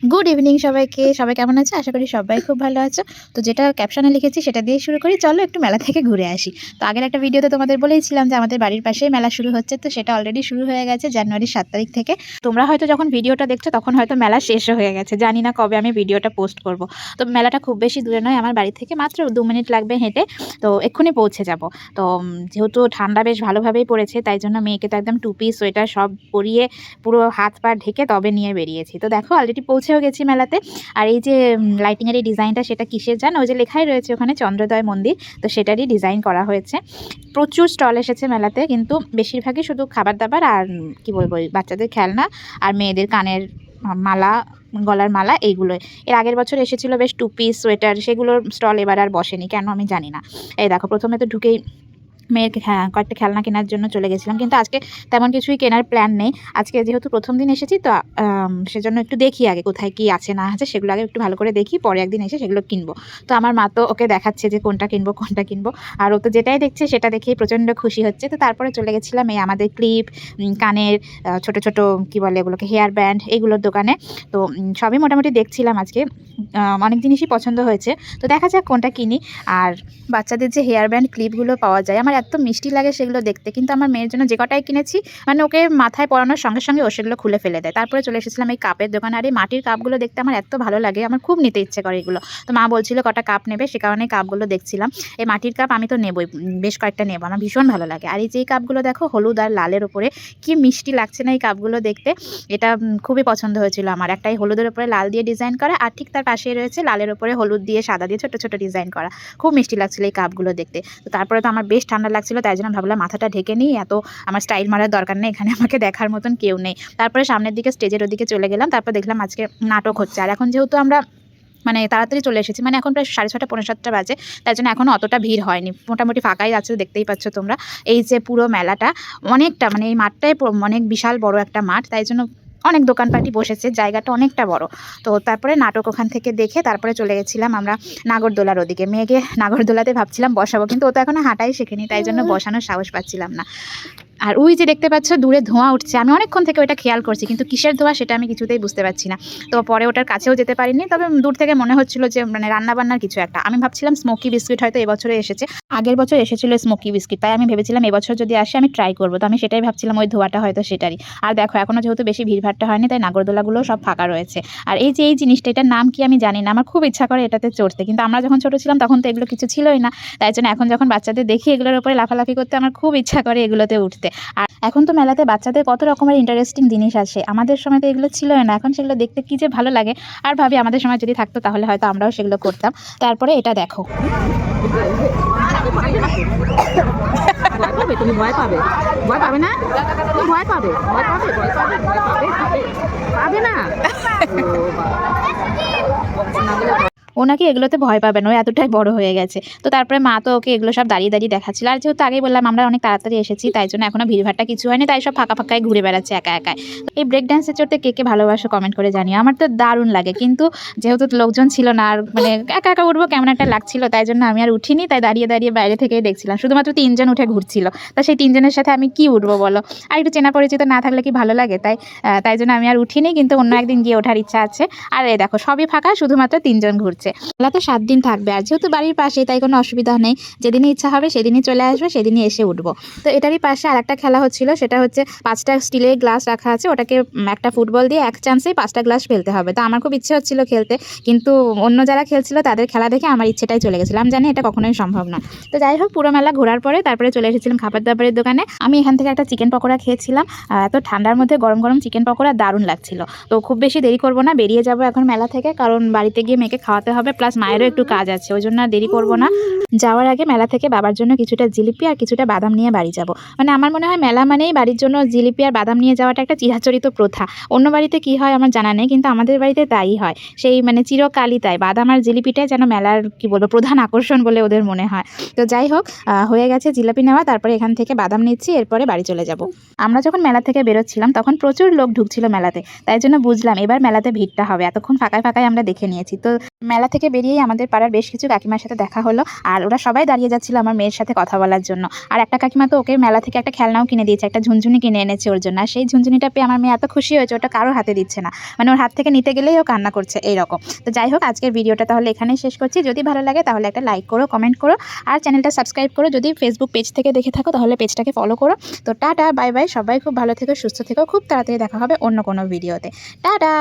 Good evening সবাইকে। সবাই কেমন আছো? আশা করি সবাই খুব ভালো আছো। তো যেটা ক্যাপশনে লিখেছি সেটা দিয়ে শুরু করি। চলো একটু মেলা থেকে ঘুরে আসি। তো আগের একটা ভিডিওতে তোমাদের বলেইছিলাম যে আমাদের বাড়ির পাশেই মেলা শুরু হচ্ছে। তো সেটা অলরেডি শুরু হয়ে গেছে জানুয়ারির ৭ তারিখ থেকে। তোমরা হয়তো যখন ভিডিওটা দেখছো তখন হয়তো মেলা শেষও হয়ে গেছে। জানি না কবে আমি ভিডিওটা পোস্ট করব। তো মেলাটা খুব বেশি দূরে নয়, আমার বাড়ি থেকে মাত্র ২ মিনিট লাগবে হেঁটে। তো এক্ষুনি পৌঁছে যাব। তো যেহেতু ঠান্ডা বেশ ভালোভাবেই পড়েছে, তাই জন্য মেয়েকে তো একদম টুপি, সোয়েটার সব পরিয়ে পুরো হাত পা ঢেকে তবে নিয়ে বেরিয়েছি। তো দেখো অলরেডি পৌঁছেও গেছি মেলাতে। আর এই যে লাইটিংয়ের এই ডিজাইনটা সেটা কিসের জানো? ওই যে লেখাই রয়েছে ওখানে চন্দ্রোদয় মন্দির, তো সেটারই ডিজাইন করা হয়েছে। প্রচুর স্টল এসেছে মেলাতে, কিন্তু বেশিরভাগই শুধু খাবার দাবার আর কি বলবো বাচ্চাদের খেলনা আর মেয়েদের কানের মালা, গলার মালা, এইগুলোই। এর আগের বছর এসেছিল বেশ টুপি, সোয়েটার, সেগুলোর স্টল এবার আর বসেনি কেন আমি জানি না। এই দেখো প্রথমে তো ঢুকেই মেয়ের কয়েকটা খেলনা কেনার জন্য চলে গেছিলাম, কিন্তু আজকে তেমন কিছুই কেনার প্ল্যান নেই। আজকে যেহেতু প্রথম দিন এসেছি তো সেজন্য একটু দেখি আগে কোথায় কি আছে না আছে, সেগুলো আগে একটু ভালো করে দেখি, পরে একদিন এসে সেগুলো কিনবো। তো আমার মা তো ওকে দেখাচ্ছে যে কোনটা কিনবো, আর ও তো যেটাই দেখছে সেটা দেখেই প্রচণ্ড খুশি হচ্ছে। তো তারপরে চলে গেছিলাম এই আমাদের ক্লিপ, কানের ছোট ছোট কি বলে এগুলোকে, হেয়ার ব্যান্ড, এইগুলোর দোকানে। তো সবই মোটামুটি দেখছিলাম আজকে, অনেক জিনিসই পছন্দ হয়েছে। তো দেখা যাক কোনটা কিনি। আর বাচ্চাদের যে হেয়ার ব্যান্ড ক্লিপগুলো পাওয়া যায়, আমার এত মিষ্টি লাগে সেগুলো দেখতে, কিন্তু আমার মেয়ের জন্য যে কটাই কিনেছি মানে ওকে মাথায় পরানোর সঙ্গে সঙ্গে ও সেগুলো খুলে ফেলে দেয়। তারপরে চলে এসেছিলাম এই কাপের দোকানে। আর এই মাটির কাপগুলো দেখতে আমার এত ভালো লাগে, আমার খুব নিতে ইচ্ছে করে এগুলো। তো মা বলছিল কটা কাপ নেবে, সে কারণে কাপগুলো দেখছিলাম। এই মাটির কাপ আমি তো নেবই, বেশ কয়েকটা নেবো, আমার ভীষণ ভালো লাগে। আর এই যে কাপগুলো দেখো হলুদ আর লালের ওপরে কি মিষ্টি লাগছে না এই কাপগুলো দেখতে, এটা খুবই পছন্দ হয়েছিল আমার। একটাই হলুদের ওপরে লাল দিয়ে ডিজাইন করা, আর ঠিক তার পাশেই রয়েছে লালের ওপরে হলুদ দিয়ে সাদা দিয়ে ছোট ছোট ডিজাইন করা। খুব মিষ্টি লাগছিল এই কাপগুলো দেখতে। তো তারপরে তো আমার বেশ ঠান্ডা লাগছিল, তাই জন্য ভাবলাম মাথাটা ঢেকে নিই, এত আমার স্টাইল মারার দরকার নেই, এখানে আমাকে দেখার মতন কেউ নেই। তারপরে সামনের দিকে স্টেজের ওদিকে চলে গেলাম। তারপর দেখলাম আজকে নাটক হচ্ছে। আর এখন যেহেতু আমরা মানে তাড়াতাড়ি চলে এসেছি, মানে এখন প্রায় 6:30 পৌনে 7টা বাজে, তাই জন্য এখনও অতটা ভিড় হয়নি, মোটামুটি ফাঁকাই আছে, দেখতেই পাচ্ছ তোমরা। এই যে পুরো মেলাটা অনেকটা, মানে এই মাঠটাই অনেক বিশাল বড় একটা মাঠ, তাই জন্য অনেক দোকানপাটি বসেছে, জায়গাটা অনেকটা বড়। তো তারপরে নাটক ওখান থেকে দেখে তারপরে চলে গেছিলাম আমরা নাগরদোলার ওদিকে। মেয়েকে নাগরদোলাতে ভাবছিলাম বসাবো, কিন্তু ও তো এখনো হাঁটাই শেখেনি, তাই জন্য বসানোর সাহস পাচ্ছিলাম না। আর ওই যে দেখতে পাচ্ছ দূরে ধোঁয়া উঠছে, আমি অনেকক্ষণ থেকে ওটা খেয়াল করছি, কিন্তু কিসের ধোঁয়া সেটা আমি কিছুতেই বুঝতে পারছি না। তো পরে ওটার কাছেও যেতে পারিনি, তবে দূর থেকে মনে হচ্ছিল যে মানে রান্নাবান্নার কিছু একটা। আমি ভাবছিলাম স্মোকি বিস্কিট হয়তো এবছরে এসেছে, আগের বছর এসেছিল স্মোকি বিস্কিট, তাই আমি ভেবেছিলাম এবছর যদি আসে আমি ট্রাই করবো। তো আমি সেটাই ভাবছিলাম, ওই ধোঁয়াটা হয়তো সেটারই। আর দেখো এখনও যেহেতু বেশি ভিড়ভাড়টা হয়নি, তাই নাগরদোলাগুলো সব ফাঁকা রয়েছে। আর এই যে এই জিনিসটা, এটার নাম কি আমি জানি না, আমার খুব ইচ্ছা করে এটাতে চড়তে, কিন্তু আমরা যখন ছোটো ছিলাম তখন তো এগুলো কিছু ছিলই না, তাই জন্য এখন যখন বাচ্চাদের দেখি এগুলোর উপরে লাফালাফি করতে, আমার খুব ইচ্ছা করে এগুলোতে উঠতে। আর এখন তো মেলাতে বাচ্চাদের কত রকমের ইন্টারেস্টিং জিনিস আসে, আমাদের সময় তো এগুলো ছিল না, এখন সেগুলো দেখতে কী যে ভালো লাগে। আর ভাবি আমাদের সময় যদি থাকতো তাহলে হয়তো আমরাও সেগুলো করতাম। তারপরে এটা দেখো, তুমি ভয় পাবে, ভয় পাবে না, ভয় পাবে, ভয় পাবে, ভয় পাবে, ভয় পাবে, পাবে না। ও নাকি এগুলোতে ভয় পাবে না, ও এতটাই বড় হয়ে গেছে। তো তারপরে মা তো ওকে এগুলো সব দাঁড়িয়ে দাঁড়িয়ে দেখাচ্ছিল। আর যেহেতু আগেই বললাম আমরা অনেক তাড়াতাড়ি এসেছি, তাই জন্য এখনও ভিড়ভাড়টা কিছু হয়নি, তাই সব ফাঁকা ফাঁকায় ঘুরে বেড়াচ্ছে একা একাই। এই ব্রেক ডান্সে চড়তে কে কে ভালোবাসো কমেন্ট করে জানিও, আমার তো দারুণ লাগে, কিন্তু যেহেতু লোকজন ছিল না আর মানে একা একা উঠবো কেমন একটা লাগছিল, তাই জন্য আমি আর উঠিনি, তাই দাঁড়িয়ে দাঁড়িয়ে বাইরে থেকেই দেখছিলাম। শুধুমাত্র 3জন উঠে ঘুরছিল, তা সেই 3জনের সাথে আমি কি উঠবো বলো, আর একটু চেনা পরিচিত না থাকলে কি ভালো লাগে, তাই জন্য আমি আর উঠিনি, কিন্তু অন্য একদিন গিয়ে ওঠার ইচ্ছা আছে। আর এই দেখো সবই ফাঁকা, শুধুমাত্র 3জন ঘুরছে। মেলা তো 7 দিন থাকবে, আর যেহেতু বাড়ির পাশে তাই কোনো অসুবিধা নেই, যেদিনই ইচ্ছা হবে সেদিনই চলে আসবে, সেদিনই এসে উঠবো। তো এটারই পাশে আর একটা খেলা হচ্ছিল, সেটা হচ্ছে 5টা স্টিলের গ্লাস রাখা আছে, ওটাকে একটা ফুটবল দিয়ে এক চান্সেই 5টা গ্লাস ফেলতে হবে। তো আমার খুব ইচ্ছে হচ্ছিল খেলতে, কিন্তু অন্য যারা খেলছিল তাদের খেলা দেখে আমার ইচ্ছেটাই চলে গেছিলো, আমি জানি এটা কখনোই সম্ভব না। তো যাই হোক পুরো মেলা ঘোরার পরে তারপরে চলে এসেছিলাম খাবার দাবারের দোকানে। আমি এখান থেকে একটা চিকেন পকোড়া খেয়েছিলাম, এত ঠান্ডার মধ্যে গরম গরম চিকেন পকোড়া দারুণ লাগছিল। তো খুব বেশি দেরি করবো না, বেরিয়ে যাবো এখন মেলা থেকে, কারণ বাড়িতে গিয়ে মেয়েকে খাওয়াতে হবে, প্লাস মায়েরও একটু কাজ আছে, ওই জন্য আর দেরি করবো না। যাওয়ার আগে মেলা থেকে বাবার জন্য কিছুটা জিলিপি আর কিছুটা বাদাম নিয়ে বাড়ি যাব। মানে আমার মনে হয় মেলা মানেই বাড়ির জন্য জিলিপি আর বাদাম নিয়ে যাওয়াটা একটা চিরাচরিত প্রথা। অন্য বাড়িতে কি হয় আমার জানা নেই, কিন্তু আমাদের বাড়িতে তাই হয়, সেই মানে চিরকালই তাই, বাদাম আর জিলিপিটাই যেন মেলার কি বলবো প্রধান আকর্ষণ বলে ওদের মনে হয়। তো যাই হোক হয়ে গেছে জিলাপি নেওয়া, তারপরে এখান থেকে বাদাম নিচ্ছি, এরপরে বাড়ি চলে যাব। আমরা যখন মেলা থেকে বেরোচ্ছিলাম তখন প্রচুর লোক ঢুকছিল মেলাতে, তাই জন্য বুঝলাম এবার মেলাতে ভিড়টা হবে, এতক্ষণ ফাঁকায় ফাঁকায় আমরা দেখে নিয়েছি। তো মেলা থেকে বেরিয়েই আমাদের পাড়ার বেশ কিছু কাকিমার সাথে দেখা হলো, আর ওরা সবাই দাঁড়িয়ে যাচ্ছিল আমার মেয়ের সাথে কথা বলার জন্য। আর একটা কাকিমা তো ওকে মেলা থেকে একটা খেলনাও কিনে দিয়েছে, একটা ঝুনঝুনি কিনে এনেছে ওর জন্য। আর সেই ঝুনঝুনিটা পেয়ে আমার মেয়ে এত খুশি হয়েছে, ওটা কারো হাতে দিচ্ছে না, মানে ওর হাত থেকে নিতে গেলেই ও কান্না করছে এইরকম। তো যাই হোক, আজকের ভিডিওটা তাহলে এখানেই শেষ করছি। যদি ভালো লাগে তাহলে একটা লাইক করো, কমেন্ট করো, আর চ্যানেলটা সাবস্ক্রাইব করো। যদি ফেসবুক পেজ থেকে দেখে থাকো তাহলে পেজটাকে ফলো করো। তো টাটা, বাই বাই, সবাই খুব ভালো থেকো, সুস্থ থেকো। খুব তাড়াতাড়ি দেখা হবে অন্য কোনো ভিডিওতে। টাটা।